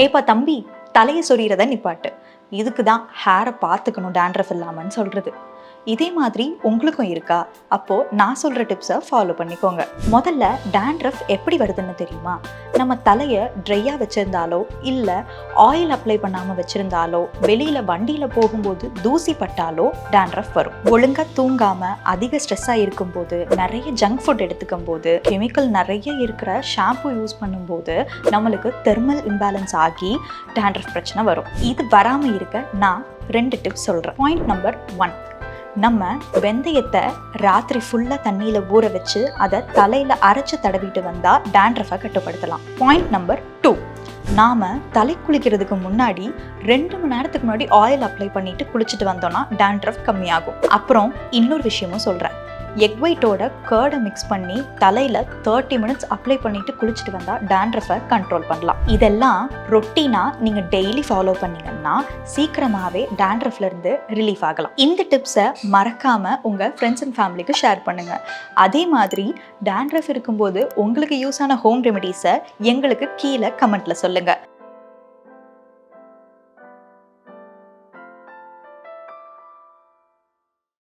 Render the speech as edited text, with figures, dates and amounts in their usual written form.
ஏப்பா தம்பி, தலையை சொறியறத நிப்பாட்டு. இதுக்கு தான் ஹேரை பார்த்துக்கணும் டேண்ட்ரஃப் இல்லாமன்னு சொல்றது. இதே மாதிரி உங்களுக்கும் இருக்கா? அப்போ நான் சொல்ற டிப்ஸை ஃபாலோ பண்ணிக்கோங்க. முதல்ல டேண்ட்ரஃப் எப்படி வருதுன்னு தெரியுமா? நம்ம தலையை ட்ரையா வச்சிருந்தாலோ இல்ல ஆயில் அப்ளை பண்ணாம வச்சிருந்தாலோ வெளியில வண்டியில போகும்போது தூசி பட்டாலோ டேண்ட்ரஃப் வரும். ஒழுங்கா தூங்காம அதிக ஸ்ட்ரெஸ்ஸா இருக்கும்போது, நிறைய ஜங்க் ஃபுட் எடுத்துக்கும் போது, கெமிக்கல் நிறைய இருக்கிற ஷாம்பு யூஸ் பண்ணும்போது நம்மளுக்கு தெர்மல் இம்பேலன்ஸ் ஆகி டேண்ட்ரஃப் பிரச்சனை வரும். இது வராம இருக்க நான் 2 டிப்ஸ் சொல்றேன். பாயிண்ட் நம்பர் 1, நம்ம வெந்தயத்தை ராத்திரி ஃபுல்லாக தண்ணியில் ஊற வச்சு அதை தலையில் அரைச்சி தடவிட்டு வந்தால் டேண்ட்ரஃபை கட்டுப்படுத்தலாம். பாயிண்ட் நம்பர் 2, நாம் தலை குளிக்கிறதுக்கு முன்னாடி 2 மணி நேரத்துக்கு முன்னாடி ஆயில் அப்ளை பண்ணிட்டு குளிச்சுட்டு வந்தோம்னா டேண்ட்ரஃப் கம்மியாகும். அப்புறம் இன்னொரு விஷயமும் சொல்கிறேன். எக் ஒயிட்டோட கர்டை மிக்ஸ் பண்ணி தலையில் 30 மினிட்ஸ் அப்ளை பண்ணிட்டு குளிச்சுட்டு வந்தால் டேண்ட்ரஃபை கண்ட்ரோல் பண்ணலாம். இதெல்லாம் ரொட்டீனாக நீங்கள் டெய்லி ஃபாலோ பண்ணீங்கன்னா சீக்கிரமாகவே டேண்ட்ரஃப்லேருந்து ரிலீஃப் ஆகலாம். இந்த டிப்ஸை மறக்காமல் உங்கள் ஃப்ரெண்ட்ஸ் அண்ட் ஃபேமிலிக்கு ஷேர் பண்ணுங்கள். அதே மாதிரி டேண்ட்ரஃப் இருக்கும்போது உங்களுக்கு யூஸ் ஆன ஹோம் ரெமெடிஸை எங்களுக்கு கீழே கமெண்ட்டில் சொல்லுங்கள்.